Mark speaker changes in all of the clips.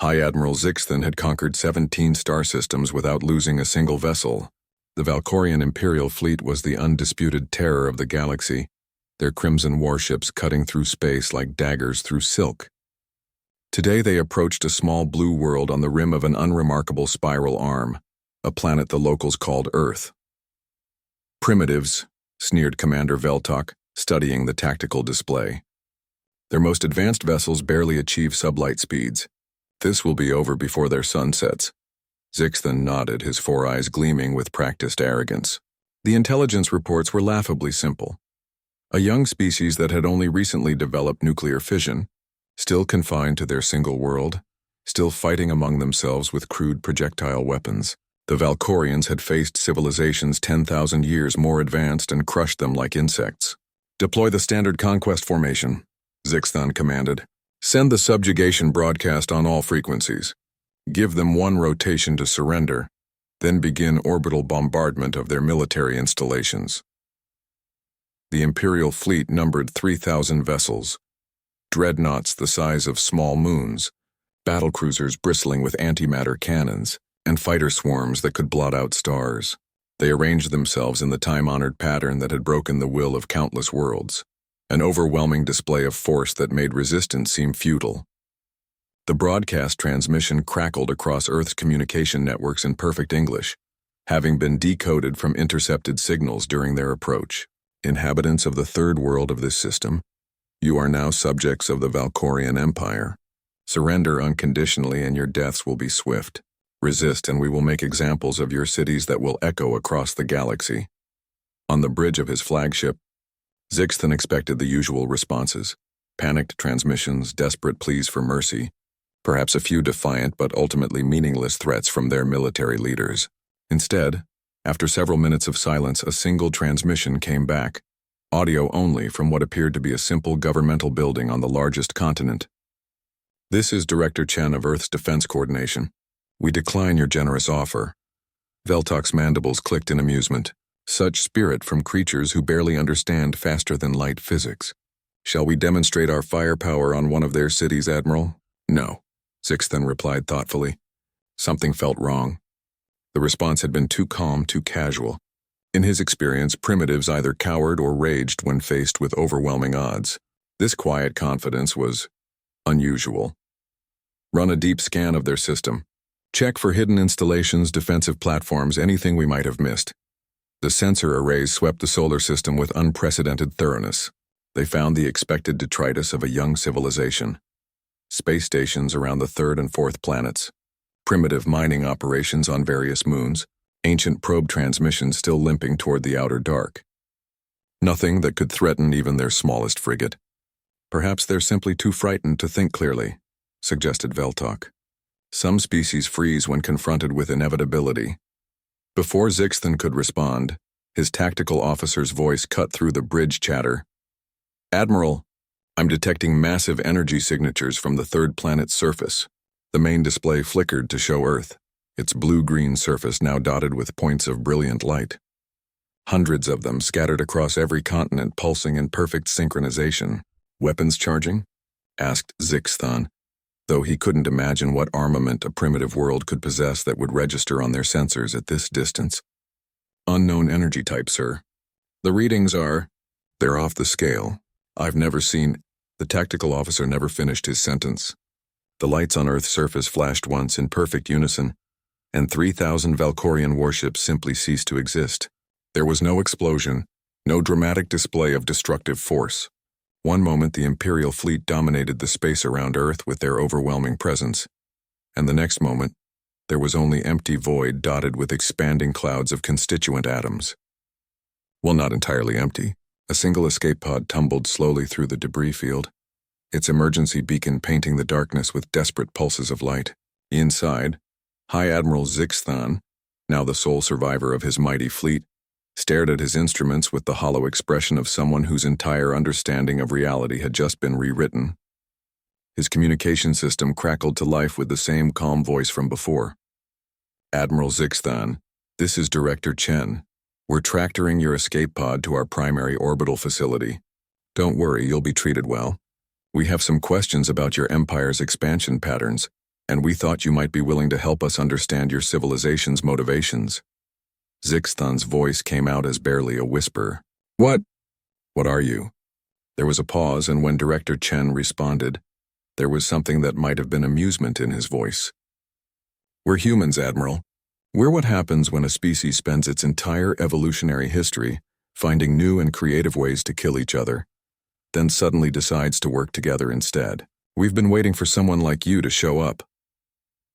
Speaker 1: High Admiral Zixthan had conquered 17 star systems without losing a single vessel. The Valkorian Imperial fleet was the undisputed terror of the galaxy, their crimson warships cutting through space like daggers through silk. Today they approached a small blue world on the rim of an unremarkable spiral arm, a planet the locals called Earth. Primitives, sneered Commander Veltok, studying the tactical display. Their most advanced vessels barely achieve sublight speeds. This will be over before their sun sets. Zixthan nodded, his four eyes gleaming with practiced arrogance. The intelligence reports were laughably simple. A young species that had only recently developed nuclear fission, still confined to their single world, still fighting among themselves with crude projectile weapons. The Valkorians had faced civilizations 10,000 years more advanced and crushed them like insects. "Deploy the standard conquest formation," Zixthan commanded. "Send the subjugation broadcast on all frequencies. Give them one rotation to surrender, then begin orbital bombardment of their military installations." The Imperial fleet numbered 3,000 vessels, dreadnoughts the size of small moons, battlecruisers bristling with antimatter cannons, and fighter swarms that could blot out stars. They arranged themselves in the time-honored pattern that had broken the will of countless worlds, an overwhelming display of force that made resistance seem futile. The broadcast transmission crackled across Earth's communication networks in perfect English, having been decoded from intercepted signals during their approach. "Inhabitants of the third world of this system, you are now subjects of the Valkorian Empire. Surrender unconditionally and your deaths will be swift. Resist and we will make examples of your cities that will echo across the galaxy." On the bridge of his flagship, Zixthan expected the usual responses: panicked transmissions, desperate pleas for mercy, perhaps a few defiant but ultimately meaningless threats from their military leaders. Instead, after several minutes of silence, a single transmission came back, audio only, from what appeared to be a simple governmental building on the largest continent. "This is Director Chen of Earth's Defense Coordination. We decline your generous offer." Veltok's mandibles clicked in amusement. Such spirit from creatures who barely understand faster-than-light physics. "Shall we demonstrate our firepower on one of their cities, Admiral?" "No," Zixthan replied thoughtfully. Something felt wrong. The response had been too calm, too casual. In his experience, primitives either cowered or raged when faced with overwhelming odds. This quiet confidence was unusual. "Run a deep scan of their system. Check for hidden installations, defensive platforms, anything we might have missed." The sensor arrays swept the solar system with unprecedented thoroughness. They found the expected detritus of a young civilization. Space stations around the third and fourth planets, primitive mining operations on various moons, ancient probe transmissions still limping toward the outer dark. Nothing that could threaten even their smallest frigate. "Perhaps they're simply too frightened to think clearly," suggested Veltok. "Some species freeze when confronted with inevitability." Before Zixthan could respond, his tactical officer's voice cut through the bridge chatter. "Admiral, I'm detecting massive energy signatures from the third planet's surface." The main display flickered to show Earth, its blue-green surface now dotted with points of brilliant light. Hundreds of them scattered across every continent, pulsing in perfect synchronization. "Weapons charging?" asked Zixthan, though he couldn't imagine what armament a primitive world could possess that would register on their sensors at this distance. "Unknown energy type, sir. The readings are... they're off the scale. I've never seen..." The tactical officer never finished his sentence. The lights on Earth's surface flashed once in perfect unison, and 3,000 Valkorian warships simply ceased to exist. There was no explosion, no dramatic display of destructive force. One moment the Imperial fleet dominated the space around Earth with their overwhelming presence, and the next moment, there was only empty void dotted with expanding clouds of constituent atoms. Well, not entirely empty. A single escape pod tumbled slowly through the debris field, its emergency beacon painting the darkness with desperate pulses of light. Inside, High Admiral Zixthan, now the sole survivor of his mighty fleet, stared at his instruments with the hollow expression of someone whose entire understanding of reality had just been rewritten. His communication system crackled to life with the same calm voice from before. "Admiral Zixthan, this is Director Chen. We're tractoring your escape pod to our primary orbital facility. Don't worry, you'll be treated well. We have some questions about your Empire's expansion patterns. and we thought you might be willing to help us understand your civilization's motivations. Zixthun's voice came out as barely a whisper. What? What are you? There was a pause, and when Director Chen responded, there was something that might have been amusement in his voice. We're humans, Admiral. We're what happens when a species spends its entire evolutionary history finding new and creative ways to kill each other, then suddenly decides to work together instead. We've been waiting for someone like you to show up.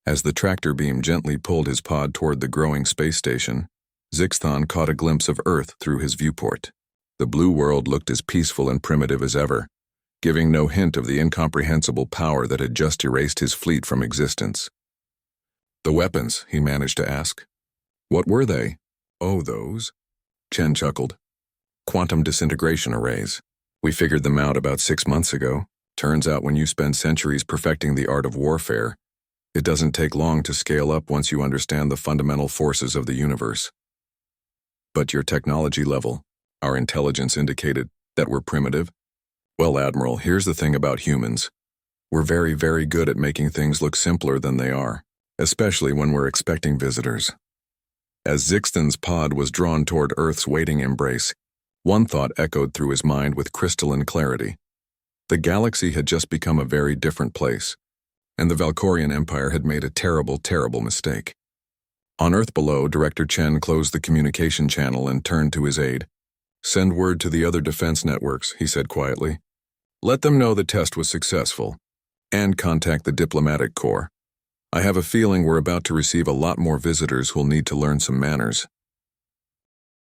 Speaker 1: As the tractor beam gently pulled his pod toward the growing space station, Zixthon caught a glimpse of Earth through his viewport. The blue world looked as peaceful and primitive as ever, giving no hint of the incomprehensible power that had just erased his fleet from existence. The weapons, he managed to ask. What were they? Oh, those? Chen chuckled. Quantum disintegration arrays. We figured them out about 6 months ago. Turns out when you spend centuries perfecting the art of warfare, it doesn't take long to scale up once you understand the fundamental forces of the universe. But your technology level, our intelligence indicated that we're primitive? Well, Admiral, here's the thing about humans. We're very, very good at making things look simpler than they are, especially when we're expecting visitors. As Zixthun's pod was drawn toward Earth's waiting embrace, one thought echoed through his mind with crystalline clarity. The galaxy had just become a very different place, and the Valkorian Empire had made a terrible, terrible mistake. On Earth below, Director Chen closed the communication channel and turned to his aide. Send word to the other defense networks, he said quietly. Let them know the test was successful, and contact the diplomatic corps. I have a feeling we're about to receive a lot more visitors who'll need to learn some manners.